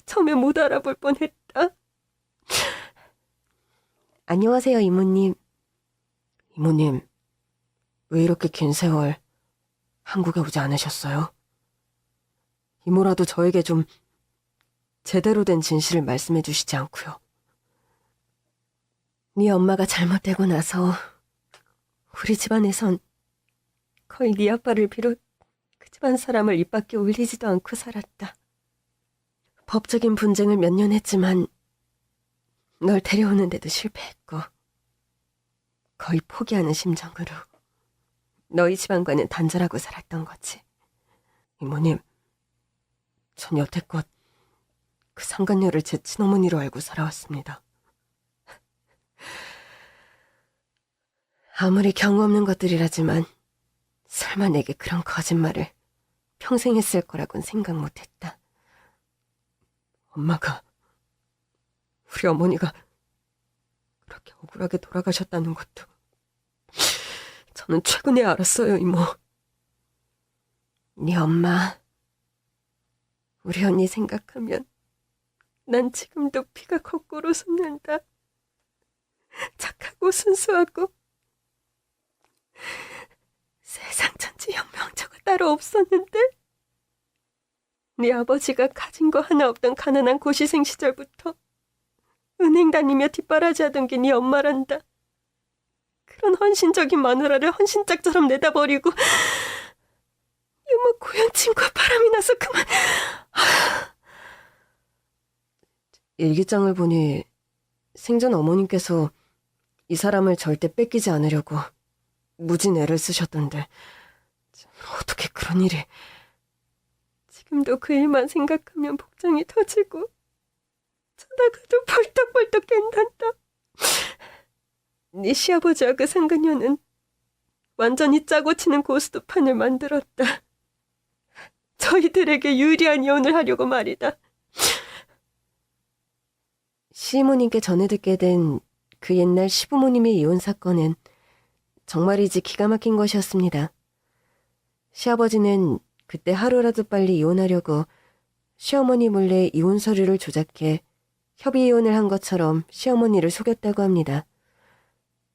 처음에 못 알아볼 뻔했다. 안녕하세요, 이모님. 이모님, 왜 이렇게 긴 세월 한국에 오지 않으셨어요? 이모라도 저에게 좀 제대로 된 진실을 말씀해 주시지 않고요. 네 엄마가 잘못되고 나서 우리 집안에선 거의 네 아빠를 비롯 그 집안 사람을 입 밖에 올리지도 않고 살았다. 법적인 분쟁을 몇 년 했지만 널 데려오는데도 실패했고 거의 포기하는 심정으로 너희 집안과는 단절하고 살았던 거지. 이모님, 전 여태껏 그 상간녀를 제 친어머니로 알고 살아왔습니다. 아무리 경우 없는 것들이라지만 설마 내게 그런 거짓말을 평생 했을 거라고는 생각 못했다. 엄마가, 우리 어머니가 그렇게 억울하게 돌아가셨다는 것도 저는 최근에 알았어요, 이모. 네 엄마, 우리 언니 생각하면 난 지금도 피가 거꾸로 솟는다. 착하고 순수하고 세상 천지 현명자가 따로 없었는데 네 아버지가 가진 거 하나 없던 가난한 고시생 시절부터 은행 다니며 뒷바라지하던 게 네 엄마란다. 그런 헌신적인 마누라를 헌신짝처럼 내다버리고 유머 고향 친구와 바람이 나서 그만. 일기장을 보니 생전 어머님께서 이 사람을 절대 뺏기지 않으려고 무진 애를 쓰셨던데 어떻게 그런 일이... 지금도 그 일만 생각하면 복장이 터지고 자다가도 벌떡벌떡 깬단다. 네 시아버지와 그 상간녀는 완전히 짜고 치는 고스톱판을 만들었다. 저희들에게 유리한 이혼을 하려고 말이다. 시부모님께 전해 듣게 된 그 옛날 시부모님의 이혼 사건은 정말이지 기가 막힌 것이었습니다. 시아버지는 그때 하루라도 빨리 이혼하려고 시어머니 몰래 이혼 서류를 조작해 협의 이혼을 한 것처럼 시어머니를 속였다고 합니다.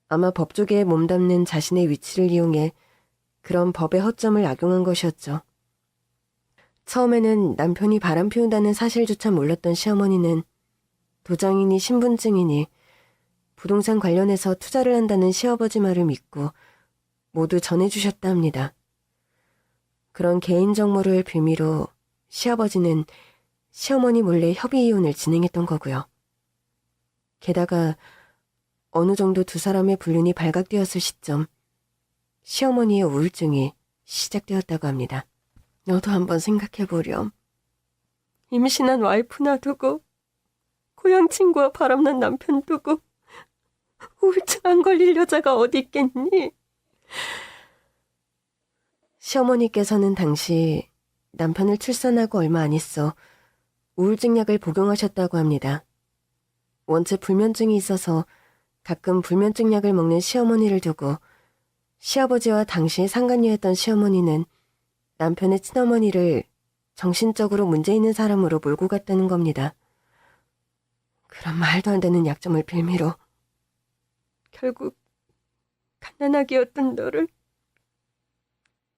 아마 법조계에 몸담는 자신의 위치를 이용해 그런 법의 허점을 악용한 것이었죠. 처음에는 남편이 바람 피운다는 사실조차 몰랐던 시어머니는 도장이니 신분증이니 부동산 관련해서 투자를 한다는 시아버지 말을 믿고 모두 전해주셨다 합니다. 그런 개인정보를 빌미로 시아버지는 시어머니 몰래 협의이혼을 진행했던 거고요. 게다가 어느 정도 두 사람의 불륜이 발각되었을 시점 시어머니의 우울증이 시작되었다고 합니다. 너도 한번 생각해보렴. 임신한 와이프 놔두고 고향 친구와 바람난 남편 두고 우울증 안 걸릴 여자가 어디 있겠니? 시어머니께서는 당시 남편을 출산하고 얼마 안 있어 우울증 약을 복용하셨다고 합니다. 원체 불면증이 있어서 가끔 불면증 약을 먹는 시어머니를 두고 시아버지와 당시에 상간녀였던 시어머니는 남편의 친어머니를 정신적으로 문제 있는 사람으로 몰고 갔다는 겁니다. 그런 말도 안 되는 약점을 빌미로 결국 갓난아기였던 너를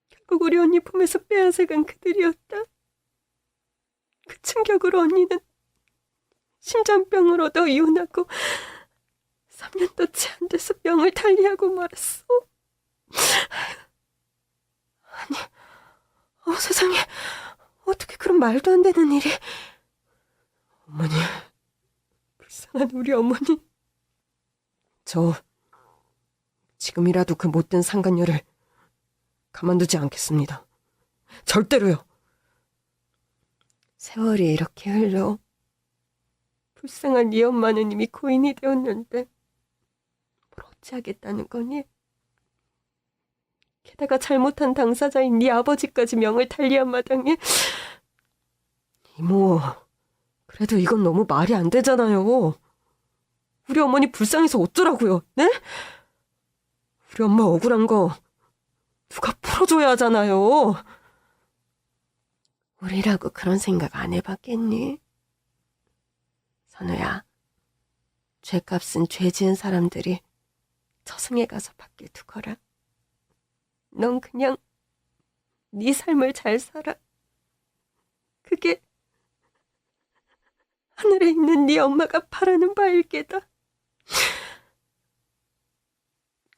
결국 우리 언니 품에서 빼앗아간 그들이었다. 그 충격으로 언니는 심장병을 얻어 이혼하고 3년도 채 안 돼서 병을 달리하고 말았어. 아니, 세상에 어떻게 그런 말도 안 되는 일이... 어머니, 불쌍한 우리 어머니. 저 지금이라도 그 못된 상간녀를 가만두지 않겠습니다. 절대로요. 세월이 이렇게 흘러 불쌍한 네 엄마는 이미 고인이 되었는데 뭘 어찌하겠다는 거니? 게다가 잘못한 당사자인 네 아버지까지 명을 달리한 마당에 이모, 그래도 이건 너무 말이 안 되잖아요. 우리 어머니 불쌍해서 어쩌라고요, 네? 우리 엄마 억울한 거 누가 풀어줘야 하잖아요. 우리라고 그런 생각 안 해봤겠니? 선우야, 죄값은 죄 지은 사람들이 저승에 가서 받게 두거라. 넌 그냥 네 삶을 잘 살아. 그게 하늘에 있는 네 엄마가 바라는 바일 게다.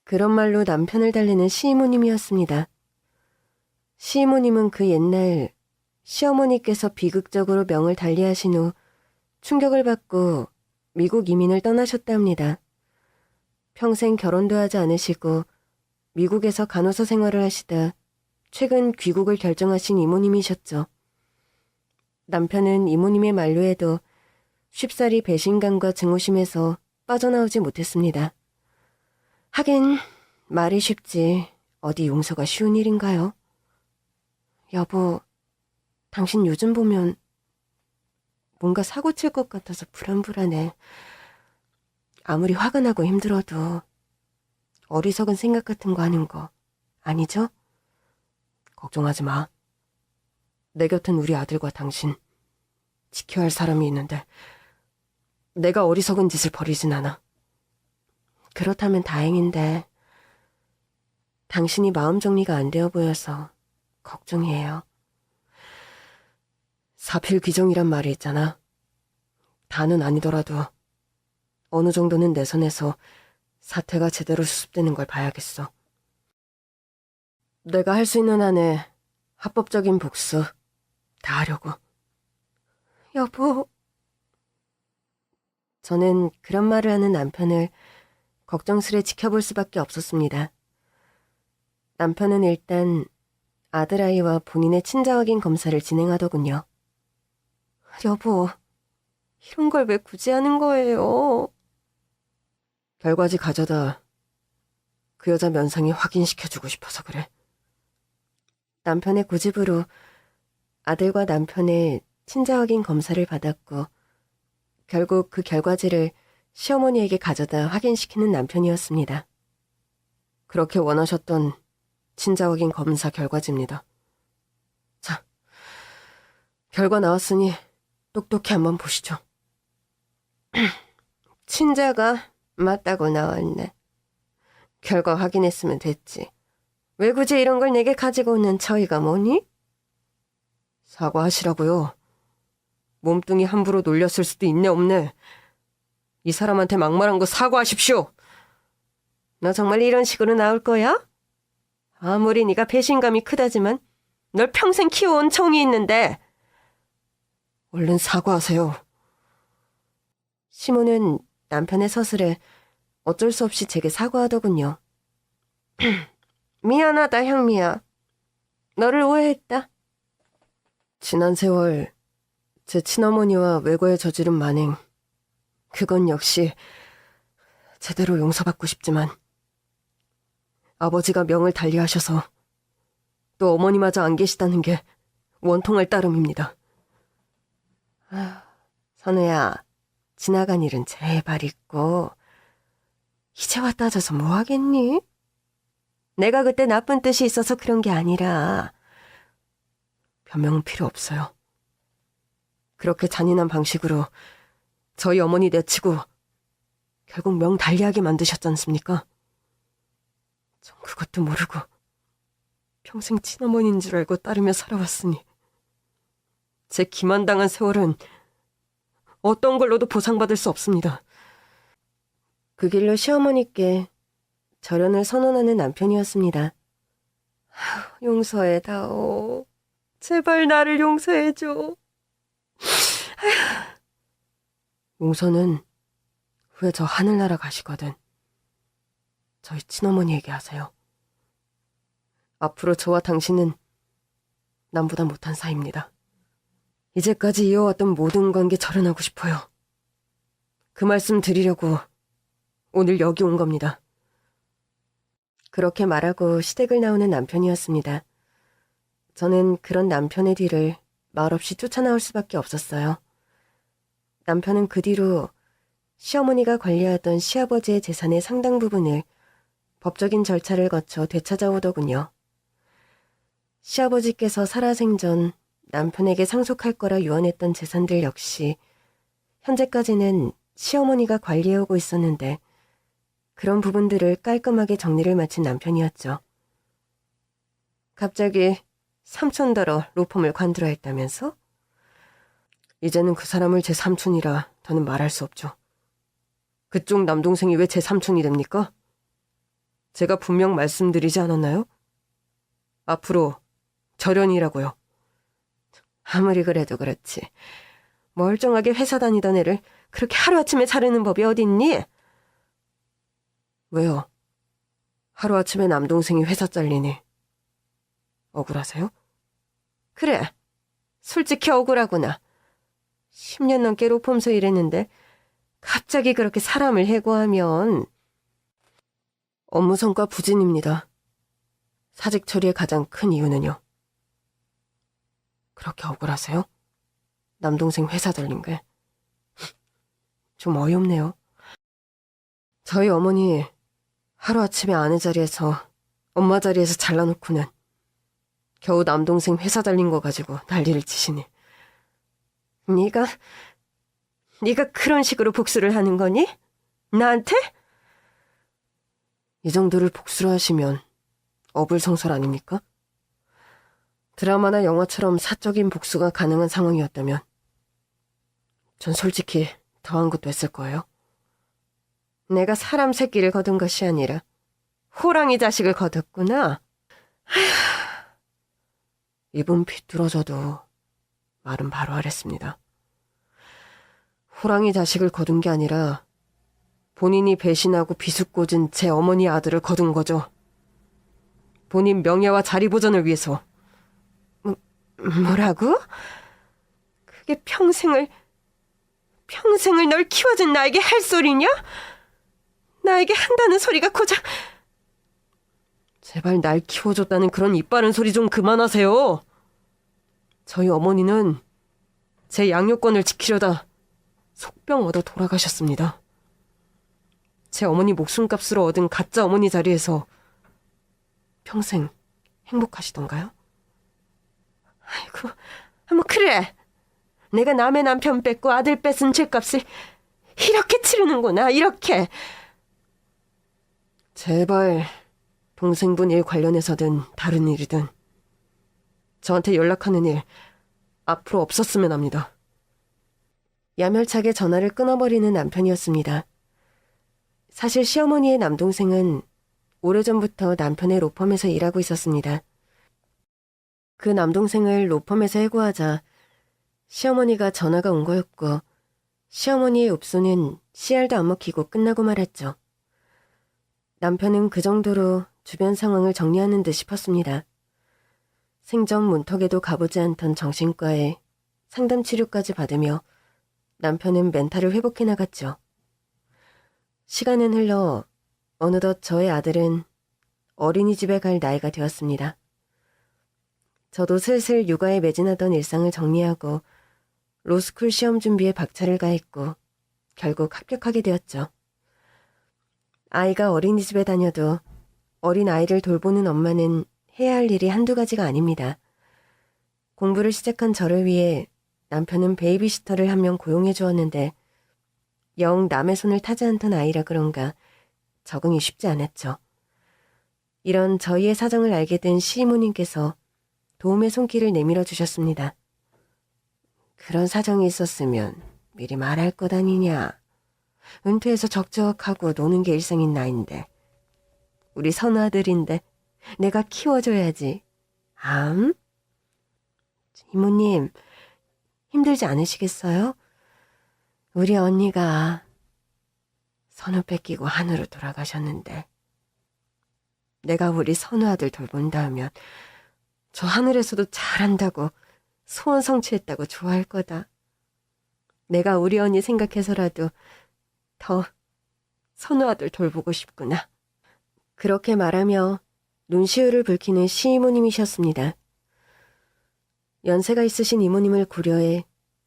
그런 말로 남편을 달래는 시이모님이었습니다. 시이모님은 그 옛날 시어머니께서 비극적으로 명을 달리하신 후 충격을 받고 미국 이민을 떠나셨다 합니다. 평생 결혼도 하지 않으시고 미국에서 간호사 생활을 하시다 최근 귀국을 결정하신 이모님이셨죠. 남편은 이모님의 만류에도 쉽사리 배신감과 증오심에서 빠져나오지 못했습니다. 하긴 말이 쉽지 어디 용서가 쉬운 일인가요? 여보, 당신 요즘 보면 뭔가 사고 칠 것 같아서 불안불안해. 아무리 화가 나고 힘들어도 어리석은 생각 같은 거 하는 거 아니죠? 걱정하지 마. 내 곁은 우리 아들과 당신 지켜야 할 사람이 있는데 내가 어리석은 짓을 벌이진 않아. 그렇다면 다행인데 당신이 마음 정리가 안 되어 보여서 걱정이에요. 사필귀정이란 말이 있잖아. 다는 아니더라도 어느 정도는 내 선에서 사태가 제대로 수습되는 걸 봐야겠어. 내가 할 수 있는 한에 합법적인 복수 다 하려고. 여보. 저는 그런 말을 하는 남편을 걱정스레 지켜볼 수밖에 없었습니다. 남편은 일단 아들아이와 본인의 친자 확인 검사를 진행하더군요. 여보, 이런 걸 왜 굳이 하는 거예요? 결과지 가져다 그 여자 면상에 확인시켜주고 싶어서 그래. 남편의 고집으로 아들과 남편의 친자 확인 검사를 받았고 결국 그 결과지를 시어머니에게 가져다 확인시키는 남편이었습니다. 그렇게 원하셨던 친자 확인 검사 결과지입니다. 자, 결과 나왔으니 똑똑히 한번 보시죠. 친자가 맞다고 나왔네. 결과 확인했으면 됐지. 왜 굳이 이런 걸 내게 가지고 오는 처위가 뭐니? 사과하시라고요. 몸뚱이 함부로 놀렸을 수도 있네 없네. 이 사람한테 막말한 거 사과하십시오. 너 정말 이런 식으로 나올 거야? 아무리 네가 배신감이 크다지만 널 평생 키워온 정이 있는데. 얼른 사과하세요. 시모는 남편의 서술에 어쩔 수 없이 제게 사과하더군요. 미안하다 향미야. 너를 오해했다. 지난 세월 제 친어머니와 외고에 저지른 만행, 그건 역시 제대로 용서받고 싶지만 아버지가 명을 달리하셔서 또 어머니마저 안 계시다는 게 원통할 따름입니다. 선우야, 지나간 일은 제발 잊고 이제와 따져서 뭐 하겠니? 내가 그때 나쁜 뜻이 있어서 그런 게 아니라. 변명은 필요 없어요. 그렇게 잔인한 방식으로 저희 어머니 내치고 결국 명 달리하게 만드셨지 않습니까? 전 그것도 모르고 평생 친어머니인 줄 알고 따르며 살아왔으니 제 기만당한 세월은 어떤 걸로도 보상받을 수 없습니다. 그 길로 시어머니께 절연을 선언하는 남편이었습니다. 용서해다오. 제발 나를 용서해줘. 용서는 후에 저 하늘나라 가시거든 저희 친어머니에게 하세요. 앞으로 저와 당신은 남보다 못한 사이입니다. 이제까지 이어왔던 모든 관계 절연하고 싶어요. 그 말씀 드리려고 오늘 여기 온 겁니다. 그렇게 말하고 시댁을 나오는 남편이었습니다. 저는 그런 남편의 뒤를 말없이 쫓아나올 수밖에 없었어요. 남편은 그 뒤로 시어머니가 관리하던 시아버지의 재산의 상당 부분을 법적인 절차를 거쳐 되찾아오더군요. 시아버지께서 살아생전 남편에게 상속할 거라 유언했던 재산들 역시 현재까지는 시어머니가 관리해오고 있었는데 그런 부분들을 깔끔하게 정리를 마친 남편이었죠. 갑자기 삼촌더러 로펌을 관두라 했다면서? 이제는 그 사람을 제 삼촌이라 더는 말할 수 없죠. 그쪽 남동생이 왜 제 삼촌이 됩니까? 제가 분명 말씀드리지 않았나요? 앞으로 절연이라고요. 아무리 그래도 그렇지. 멀쩡하게 회사 다니던 애를 그렇게 하루아침에 자르는 법이 어딨니? 왜요? 하루아침에 남동생이 회사 잘리니 억울하세요? 그래, 솔직히 억울하구나. 10년 넘게 로펌서 일했는데 갑자기 그렇게 사람을 해고하면. 업무 성과 부진입니다. 사직 처리의 가장 큰 이유는요. 그렇게 억울하세요? 남동생 회사 달린 게. 좀 어이없네요. 저희 어머니 하루아침에 아내 자리에서 엄마 자리에서 잘라놓고는 겨우 남동생 회사 달린 거 가지고 난리를 치시니. 네가 그런 식으로 복수를 하는 거니? 나한테? 이 정도를 복수로 하시면 어불성설 아닙니까? 드라마나 영화처럼 사적인 복수가 가능한 상황이었다면 전 솔직히 더한 것도 했을 거예요. 내가 사람 새끼를 거둔 것이 아니라 호랑이 자식을 거뒀구나. 입은 비뚤어져도 말은 바로 하랬습니다. 호랑이 자식을 거둔 게 아니라 본인이 배신하고 비수꽂은 제 어머니 아들을 거둔 거죠. 본인 명예와 자리 보전을 위해서. 뭐라고? 그게 평생을 널 키워준 나에게 할 소리냐? 나에게 한다는 소리가 고작. 제발 날 키워줬다는 그런 이빠른 소리 좀 그만하세요. 저희 어머니는 제 양육권을 지키려다 속병 얻어 돌아가셨습니다. 제 어머니 목숨값으로 얻은 가짜 어머니 자리에서 평생 행복하시던가요? 아이고, 뭐 그래. 내가 남의 남편 뺏고 아들 뺏은 죄값을 이렇게 치르는구나, 이렇게. 제발 동생분 일 관련해서든 다른 일이든 저한테 연락하는 일 앞으로 없었으면 합니다. 야멸차게 전화를 끊어버리는 남편이었습니다. 사실 시어머니의 남동생은 오래전부터 남편의 로펌에서 일하고 있었습니다. 그 남동생을 로펌에서 해고하자 시어머니가 전화가 온 거였고 시어머니의 읍소는 씨알도 안 먹히고 끝나고 말았죠. 남편은 그 정도로 주변 상황을 정리하는 듯 싶었습니다. 생전 문턱에도 가보지 않던 정신과에 상담 치료까지 받으며 남편은 멘탈을 회복해 나갔죠. 시간은 흘러 어느덧 저의 아들은 어린이집에 갈 나이가 되었습니다. 저도 슬슬 육아에 매진하던 일상을 정리하고 로스쿨 시험 준비에 박차를 가했고 결국 합격하게 되었죠. 아이가 어린이집에 다녀도 어린 아이를 돌보는 엄마는 해야 할 일이 한두 가지가 아닙니다. 공부를 시작한 저를 위해 남편은 베이비시터를 한 명 고용해 주었는데 영 남의 손을 타지 않던 아이라 그런가 적응이 쉽지 않았죠. 이런 저희의 사정을 알게 된 시이모님께서 도움의 손길을 내밀어 주셨습니다. 그런 사정이 있었으면 미리 말할 것 아니냐. 은퇴해서 적적하고 노는 게 일상인 나인데 우리 선아들인데 내가 키워줘야지. 이모님 힘들지 않으시겠어요? 우리 언니가 선우 뺏기고 하늘로 돌아가셨는데 내가 우리 선우 아들 돌본다 하면 저 하늘에서도 잘한다고 소원 성취했다고 좋아할 거다. 내가 우리 언니 생각해서라도 더 선우 아들 돌보고 싶구나. 그렇게 말하며 눈시울을 붉히는 시이모님이셨습니다. 연세가 있으신 이모님을 고려해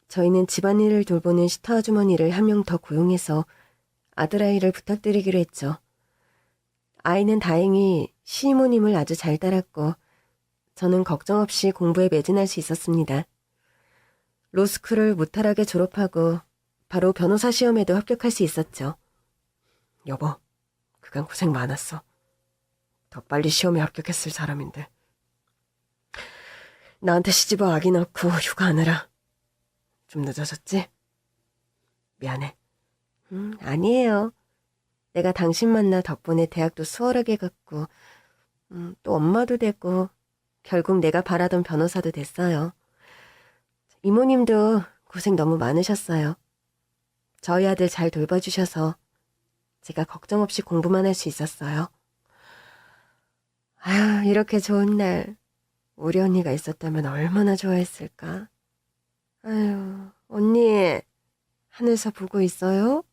저희는 집안일을 돌보는 시터 아주머니를 한 명 더 고용해서 아들아이를 부탁드리기로 했죠. 아이는 다행히 시이모님을 아주 잘 따랐고 저는 걱정 없이 공부에 매진할 수 있었습니다. 로스쿨을 무탈하게 졸업하고 바로 변호사 시험에도 합격할 수 있었죠. 여보, 그간 고생 많았어. 더 빨리 시험에 합격했을 사람인데. 나한테 시집와 아기 낳고 휴가하느라 좀 늦어졌지? 미안해. 아니에요. 내가 당신 만나 덕분에 대학도 수월하게 갔고 또 엄마도 되고 결국 내가 바라던 변호사도 됐어요. 이모님도 고생 너무 많으셨어요. 저희 아들 잘 돌봐주셔서 제가 걱정 없이 공부만 할 수 있었어요. 아휴, 이렇게 좋은 날 우리 언니가 있었다면 얼마나 좋아했을까. 아휴, 언니 하늘서 보고 있어요?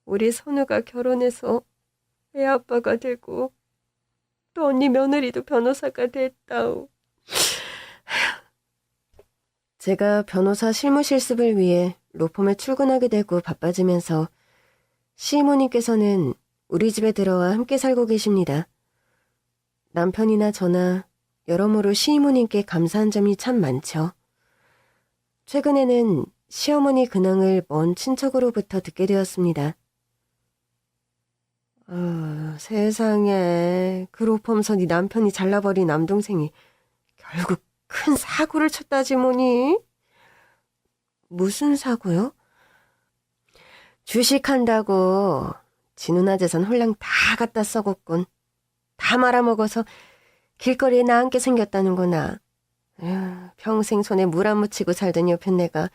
우리 선우가 결혼해서 애 아빠가 되고 또 언니 며느리도 변호사가 됐다우. 제가 변호사 실무 실습을 위해 로펌에 출근하게 되고 바빠지면서 시이모님께서는 우리 집에 들어와 함께 살고 계십니다. 남편이나 저나 여러모로 시이모님께 감사한 점이 참 많죠. 최근에는 시어머니 근황을 먼 친척으로부터 듣게 되었습니다. 세상에, 그 로펌서 네 남편이 잘라버린 남동생이 결국 큰 사고를 쳤다지 뭐니? 무슨 사고요? 주식한다고 지 누나 재산 홀랑 다 갖다 썩었군. 다 말아먹어서 길거리에 나앉게 생겼다는구나. 에휴, 평생 손에 물 안 묻히고 살던 옆엔 내가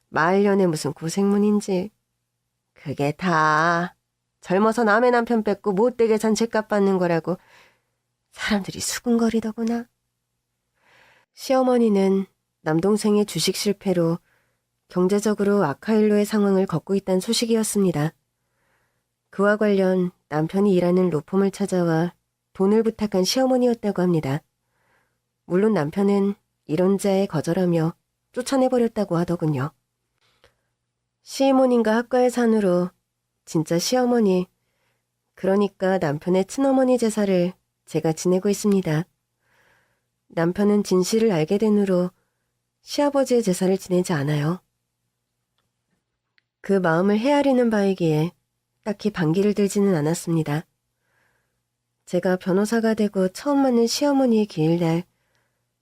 말년에 무슨 고생문인지. 그게 다 젊어서 남의 남편 뺏고 못되게 산 죗값 받는 거라고 사람들이 수군거리더구나. 시어머니는 남동생의 주식 실패로 경제적으로 악화일로의 상황을 걷고 있다는 소식이었습니다. 그와 관련 남편이 일하는 로펌을 찾아와 돈을 부탁한 시어머니였다고 합니다. 물론 남편은 이론자에 거절하며 쫓아내버렸다고 하더군요. 시이모님과 합가의 산으로 진짜 시어머니, 그러니까 남편의 친어머니 제사를 제가 지내고 있습니다. 남편은 진실을 알게 된 후로 시아버지의 제사를 지내지 않아요. 그 마음을 헤아리는 바이기에 딱히 반기를 들지는 않았습니다. 제가 변호사가 되고 처음 맞는 시어머니의 기일날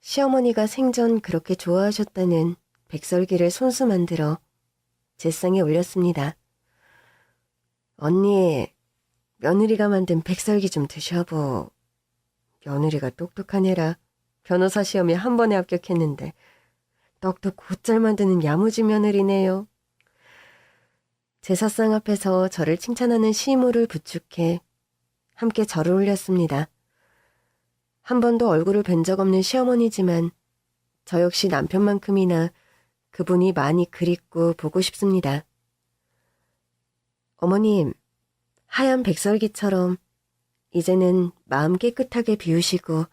시어머니가 생전 그렇게 좋아하셨다는 백설기를 손수 만들어 제상에 올렸습니다. 언니, 며느리가 만든 백설기 좀 드셔보. 며느리가 똑똑한 애라 변호사 시험에 한 번에 합격했는데 떡도 곧잘 만드는 야무진 며느리네요. 제사상 앞에서 저를 칭찬하는 시이모를 부축해 함께 절을 올렸습니다. 한 번도 얼굴을 뵌 적 없는 시어머니지만 저 역시 남편만큼이나 그분이 많이 그립고 보고 싶습니다. 어머님, 하얀 백설기처럼 이제는 마음 깨끗하게 비우시고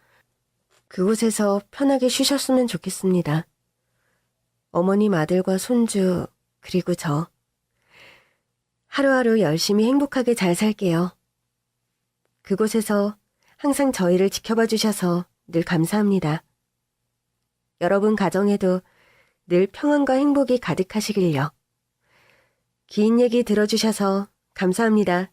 그곳에서 편하게 쉬셨으면 좋겠습니다. 어머님 아들과 손주, 그리고 저. 하루하루 열심히 행복하게 잘 살게요. 그곳에서 항상 저희를 지켜봐 주셔서 늘 감사합니다. 여러분 가정에도 늘 평안과 행복이 가득하시길요. 긴 얘기 들어주셔서 감사합니다.